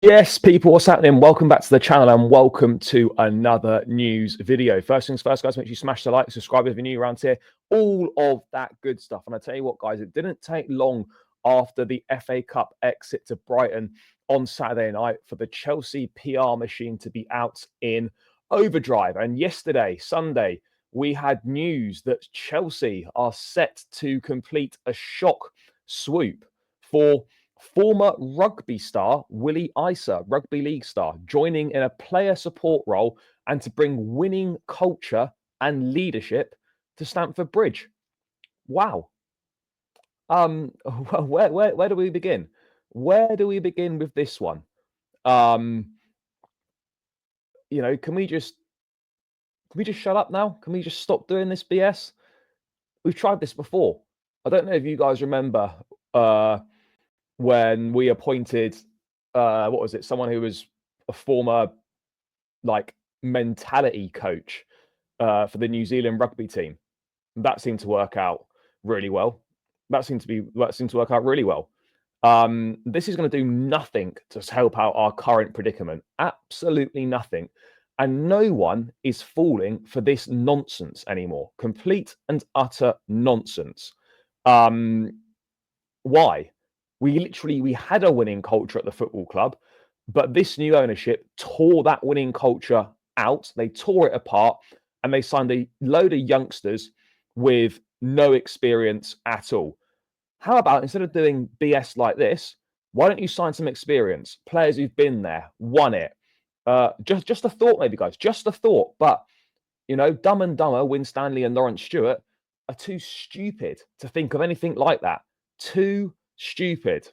Yes, people, what's happening? Welcome back to the channel and welcome to another news video. First things first, guys, make sure you smash the like, subscribe if you're new around here, all of that good stuff. And I tell you what, guys, it didn't take long after the FA Cup exit to Brighton on Saturday night for the Chelsea PR machine to be out in overdrive. And yesterday, Sunday, we had news that Chelsea are set to complete a shock swoop for former rugby star Willie Isa, rugby league star, joining in a player support role and to bring winning culture and leadership to Stamford Bridge. Wow. Well, where do we begin? Where do we begin with this one? Um, can we just shut up now? Can we just stop doing this BS? We've tried this before. I don't know if you guys remember when we appointed what was it? Someone who was a former like mentality coach for the New Zealand rugby team. That seemed to work out really well. That seemed to work out really well. This is going to do nothing to help out our current predicament. Absolutely nothing. And no one is falling for this nonsense anymore. Complete and utter nonsense. Why? We had a winning culture at the football club, but this new ownership tore that winning culture out. They tore it apart and they signed a load of youngsters with no experience at all. How about instead of doing BS like this, why don't you sign some experience? Players who've been there, won it. Just a thought, maybe, guys. Just a thought. But Dumb and Dumber, Win Stanley and Lawrence Stewart are too stupid to think of anything like that. Too stupid.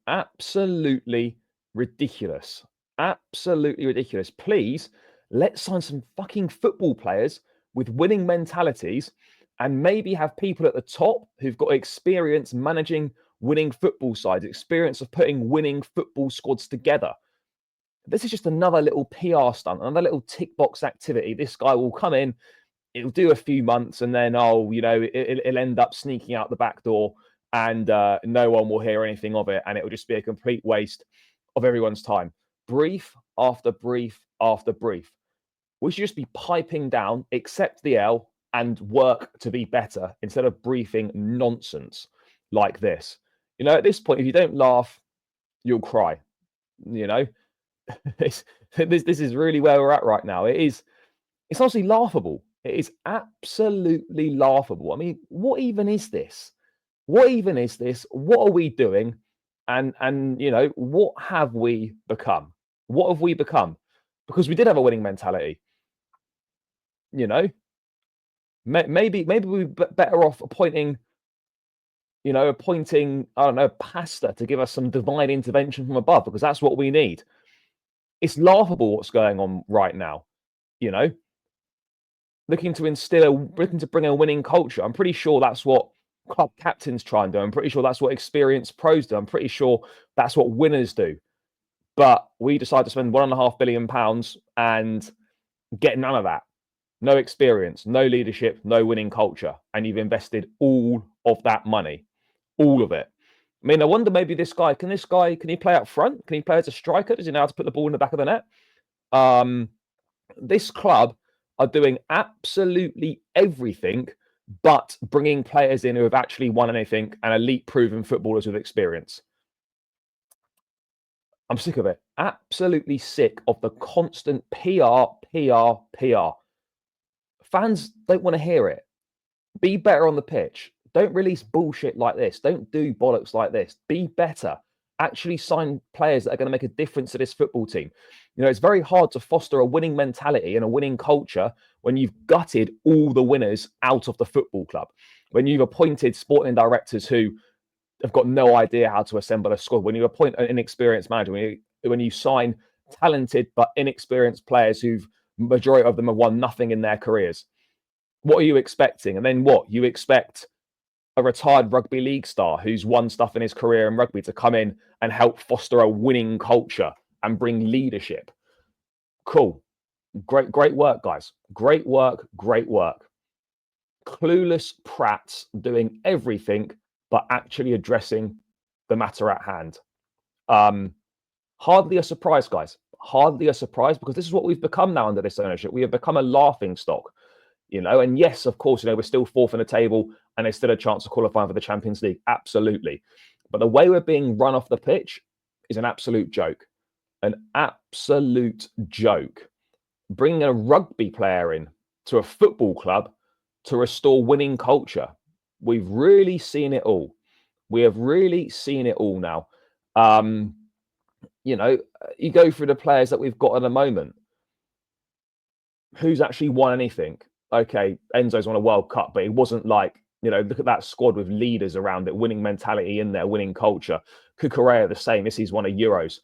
Absolutely ridiculous. Absolutely ridiculous. Please, let's sign some fucking football players with winning mentalities and maybe have people at the top who've got experience managing winning football sides, experience of putting winning football squads together. This is just another little PR stunt, another little tick box activity. This guy will come in, it'll do a few months, and then it'll end up sneaking out the back door, and no one will hear anything of it, and it will just be a complete waste of everyone's time. Brief after brief after brief. We should just be piping down, accept the L, and work to be better instead of briefing nonsense like this. At this point, if you don't laugh, you'll cry. this is really where we're at right now. It's honestly laughable. It is absolutely laughable. I mean, what even is this? What even is this? What are we doing? And what have we become? What have we become? Because we did have a winning mentality. Maybe we're better off appointing I don't know, pastor to give us some divine intervention from above, because that's what we need. It's laughable what's going on right now. Looking to bring a winning culture. I'm pretty sure that's what club captains try and do. I'm pretty sure that's what experienced pros do. I'm pretty sure that's what winners do. But we decide to spend £1.5 billion and get none of that. No experience, no leadership, no winning culture. And you've invested all of that money. All of it. I mean, I wonder, maybe can he play up front? Can he play as a striker? Does he know how to put the ball in the back of the net? This club are doing absolutely everything but bringing players in who have actually won anything and elite proven footballers with experience. I'm sick of it. Absolutely sick of the constant PR. Fans don't want to hear it. Be better on the pitch. Don't release bullshit like this. Don't do bollocks like this. Be better. Actually sign players that are going to make a difference to this football team. It's very hard to foster a winning mentality and a winning culture when you've gutted all the winners out of the football club, when you've appointed sporting directors who have got no idea how to assemble a squad, when you appoint an inexperienced manager, when you sign talented but inexperienced players who've, majority of them have won nothing in their careers. What are you expecting? And then what? You expect a retired rugby league star who's won stuff in his career in rugby to come in and help foster a winning culture and bring leadership. Cool. Great work, guys. Great work. Clueless prats doing everything but actually addressing the matter at hand. Hardly a surprise, guys. Hardly a surprise, because this is what we've become now under this ownership. We have become a laughing stock, and yes, of course, we're still fourth in the table and there's still a chance of qualifying for the Champions League. Absolutely. But the way we're being run off the pitch is an absolute joke. An absolute joke. Bringing a rugby player in to a football club to restore winning culture. We've really seen it all. We have really seen it all now. You go through the players that we've got at the moment. Who's actually won anything? Okay, Enzo's won a World Cup, but it wasn't like, look at that squad with leaders around it, winning mentality in there, winning culture. Kukurea the same. He's won a Euros,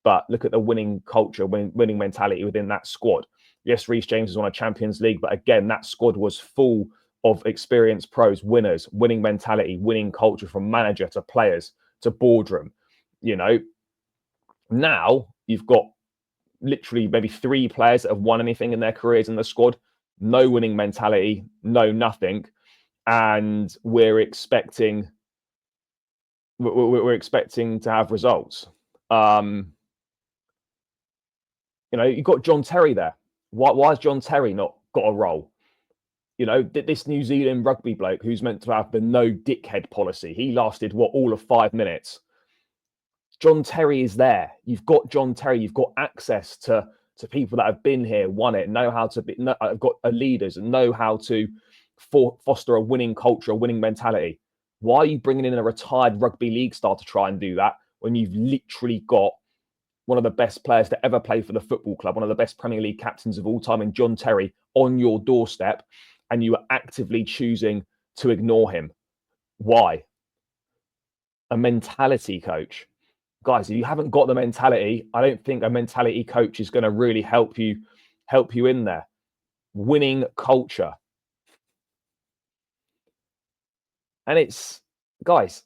but look at the winning culture, winning mentality within that squad. Yes, Reece James has won a Champions League, but again, that squad was full of experienced pros, winners, winning mentality, winning culture, from manager to players to boardroom. Now you've got literally maybe 3 players that have won anything in their careers in the squad, no winning mentality, no nothing, and we're expecting to have results. You've got John Terry there. Why has John Terry not got a role? This New Zealand rugby bloke who's meant to have the no dickhead policy, he lasted all of 5 minutes. John Terry is there. You've got John Terry. You've got access to people that have been here, won it, know how to be. I've got leaders and know how to foster a winning culture, a winning mentality. Why are you bringing in a retired rugby league star to try and do that when you've literally got one of the best players to ever play for the football club, one of the best Premier League captains of all time, in John Terry, on your doorstep, and you are actively choosing to ignore him? Why? A mentality coach. Guys, if you haven't got the mentality, I don't think a mentality coach is going to really help you in there. Winning culture. And it's, guys,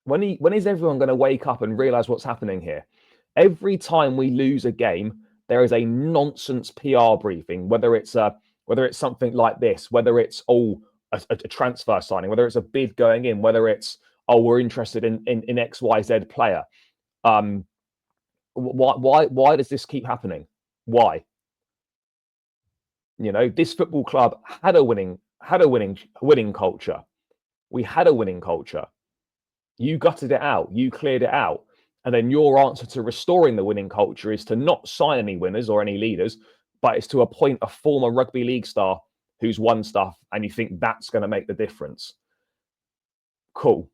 when is everyone going to wake up and realize what's happening here? Every time we lose a game, there is a nonsense PR briefing, whether it's something like this, whether it's a transfer signing, whether it's a bid going in, whether it's we're interested in XYZ player. Why does this keep happening? Why? This football club had a winning culture. We had a winning culture. You gutted it out. You cleared it out. And then your answer to restoring the winning culture is to not sign any winners or any leaders, but it's to appoint a former rugby league star who's won stuff, and you think that's going to make the difference. Cool.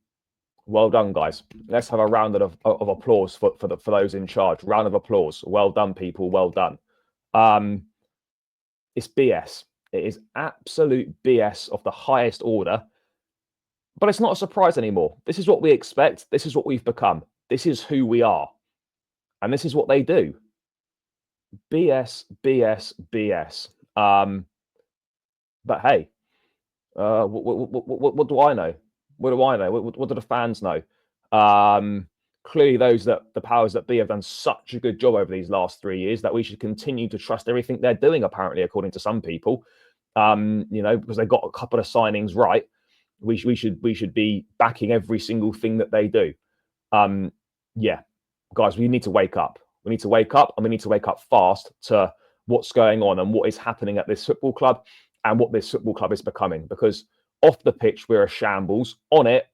Well done, guys. Let's have a round of applause for those in charge. Round of applause. Well done, people. Well done. It's BS. It is absolute BS of the highest order. But it's not a surprise anymore. This is what we expect. This is what we've become. This is who we are. And this is what they do. BS, BS, BS. But hey, what do I know? What do I know? What do the fans know? Clearly, the powers that be have done such a good job over these last 3 years that we should continue to trust everything they're doing, apparently, according to some people. Because they got a couple of signings right. We should be backing every single thing that they do. Yeah, guys, we need to wake up. We need to wake up, and we need to wake up fast to what's going on and what is happening at this football club and what this football club is becoming. Because off the pitch, we're a shambles. On it,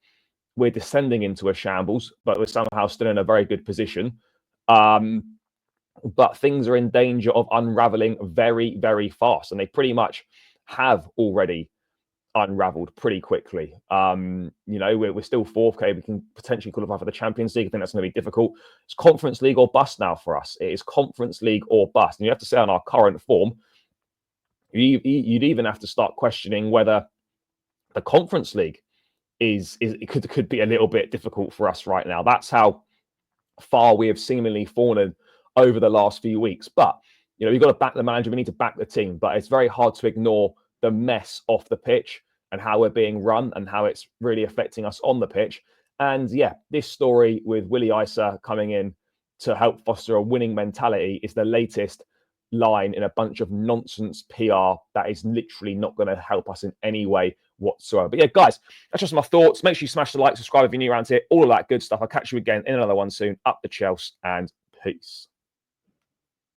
we're descending into a shambles, but we're somehow still in a very good position. But things are in danger of unraveling very, very fast, and they pretty much have already unraveled pretty quickly. We're still fourth. Okay, we can potentially qualify for the Champions League. I think that's going to be difficult. It's Conference League or bust now for us. It is Conference League or bust. And you have to say, on our current form, you'd even have to start questioning whether the Conference League could be a little bit difficult for us right now. That's how far we have seemingly fallen over the last few weeks. But we've got to back the manager. We need to back the team. But it's very hard to ignore the mess off the pitch and how we're being run and how it's really affecting us on the pitch. And yeah, this story with Willie Isa coming in to help foster a winning mentality is the latest line in a bunch of nonsense PR that is literally not going to help us in any way whatsoever. But yeah, guys, that's just my thoughts. Make sure you smash the like, subscribe if you're new around here, all of that good stuff. I'll catch you again in another one soon. Up the Chelsea and peace.